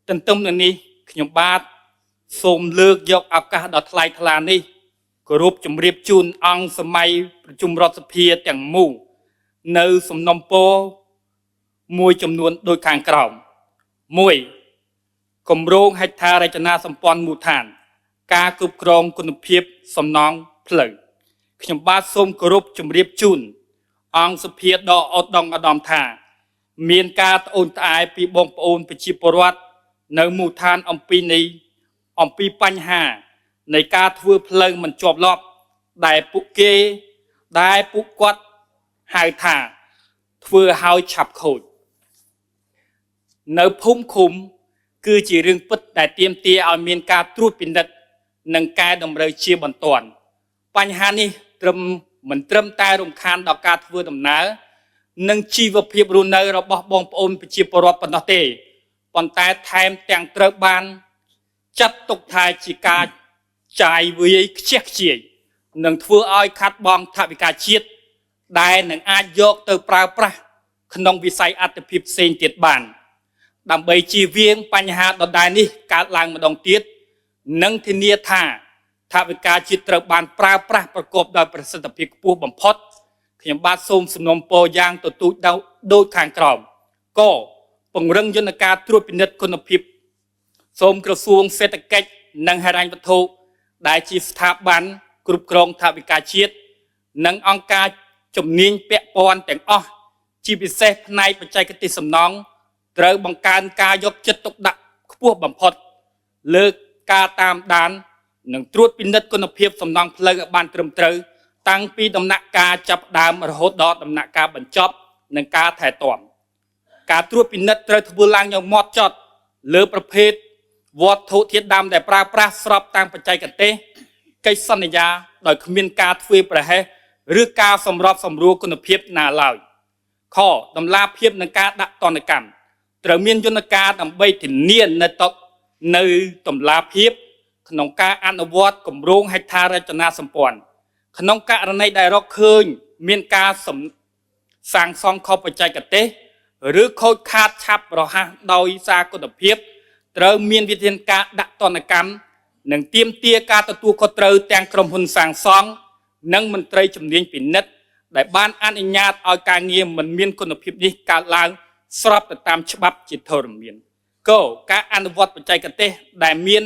ទន្ទឹមនឹងនេះខ្ញុំបាទសូមលើកយកឱកាសដ៏ថ្លៃថ្លានេះគោរពជម្រាបជូនអង្គសម័យប្រជុំរដ្ឋសភាទាំងមូលនៅសំណុំពរមួយចំនួនដូចខាងក្រោម 1. គម្រោងហេដ្ឋារចនាសម្ព័ន្ធមូលដ្ឋានការគ្រប់គ្រងគុណភាពសំណង់ផ្លូវខ្ញុំបាទសូមគោរពជម្រាបជូនអង្គសភាដ៏ឧត្តមឧត្តមថាមានការត្អូញត្អែពីបងប្អូនប្រជាពលរដ្ឋនៅមូលដ្ឋានអំពីបញ្ហានៃការធ្វើផ្លូវមិនជាប់លាប់ដែលពួកគាត់ហៅថាធ្វើឲ្យឆាប់ខូចនៅភូមិឃុំគឺជារឿងពិតដែលទាមទារឲ្យមានការត្រួតពិនិត្យនិងកែតម្រូវជាបន្ទាន់បញ្ហានេះមិនត្រឹមតែរំខានដល់ការធ្វើដំណើរនិងជីវភាពរស់នៅរបស់បងប្អូនប្រជាពលរដ្ឋប៉ុណ្ណោះទេប៉ុន្តែថែមទាំងត្រូវបានចាត់ទុកថាជាការចាយវាយខ្ជះខ្ជាយនិងធ្វើឲ្យខាត់បងថវិកាជាតិដែលនឹងអាចយកទៅប្រើប្រាស់ក្នុងវិស័យអត្ថិភាពផ្សេងទៀតបានដើម្បីជៀសវាងបញ្ហាដដែលនេះកើតឡើងម្ដងទៀតនិងធានាថាថវិកាជាតិត្រូវបានប្រើប្រាស់ប្រកបដោយប្រសិទ្ធភាពខ្ពស់បំផុតខ្ញុំបាទសូមសំណូមពរយ៉ាងទទូចដូចខាងក្រោម ក ពង្រឹងយន្តការត្រួតពិនិត្យគុណភាពសូមក្រសួងសេដ្ឋកិច្ចនិងហិរញ្ញវត្ថុដែលជាស្ថាប័នគ្រប់គ្រងថវិកាជាតិនិងអង្គការជំនាញពាក់ព័ន្ធទាំងអស់ជាពិសេសផ្នែកបច្ចេកទេសសំណង់ត្រូវបង្កើនការយកចិត្តទុកដាក់ខ្ពស់បំផុតលើការតាមដាននិងត្រួតពិនិត្យគុណភាពសំណង់ផ្លូវឲ្យបានត្រឹមត្រូវតាំងពីដំណាក់កាលចាប់ផ្ដើមរហូតដល់ដំណាក់កាលបញ្ចប់និងការថែទាំការត្រួតពិនិត្យត្រូវធ្វើឡើងយ៉ាងហ្មត់ចត់លើប្រភេទវត្ថុធាតុដើមដែលប្រើប្រាស់ស្របតាមបច្ចេកទេសកិច្ចសន្យាដោយគ្មានការធ្វើប្រហែសឬការសម្របសម្រួលគុណភាពណាឡើយ ខ តម្លាភាពនឹងការដាក់ទណ្ឌកម្មត្រូវមានយន្តការដើម្បីធានានៅតម្លាភាពក្នុងការអនុវត្តគម្រោងហេដ្ឋារចនាសម្ព័ន្ធក្នុងករណីដែលរកឃើញមានការសាងសង់ខុសបច្ចេកទេសឬខូចខាតឆាប់រហ័សដោយសារគុណភាពត្រូវមានវិធានការដាក់ទណ្ឌកម្មនិងទាមទារការទទួលខុសត្រូវទាំងក្រុមហ៊ុនសាងសង់និងមន្ត្រីជំនាញពិនិត្យដែលបានអនុញ្ញាតឲ្យការងារមិនមានគុណភាពនេះកើតឡើងស្របទៅតាមច្បាប់ជាធរមាន ក ការអនុវត្តបច្ចេកទេសដែលមាន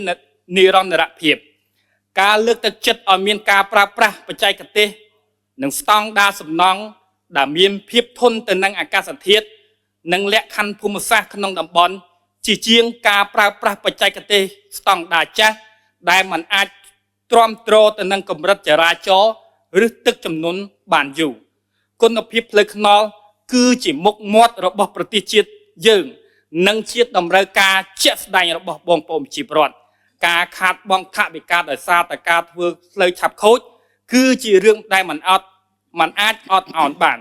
និរន្តរភាពការលើកទឹកចិត្តឲ្យមានការប្រើប្រាស់បច្ចេកទេសនិងស្តង់ដារសំណង់ដែលមានភាពធន់ទៅនឹងអាកាសធាតុនិងលក្ខខណ្ឌភូមិសាស្ត្រក្នុងតំបន់ជាជាងការប្រើប្រាស់បច្ចេកទេសស្តង់ដារចាស់ដែលมันអាចទ្រាំទ្រទៅនឹងកម្រិតចរាចរណ៍ឬទឹកជំនន់បានយូរគុណភាពផ្លូវថ្នល់គឺជាមុខមាត់របស់ប្រទេសជាតិយើងនិងជាតម្រូវការជាក់ស្ដែងរបស់បងប្អូនប្រជាពលរដ្ឋការខាតបង់ថវិកាដោយសារតែការធ្វើផ្លូវឆាប់ខូចគឺជារឿងដែលมันអាចអត់ឱនបាន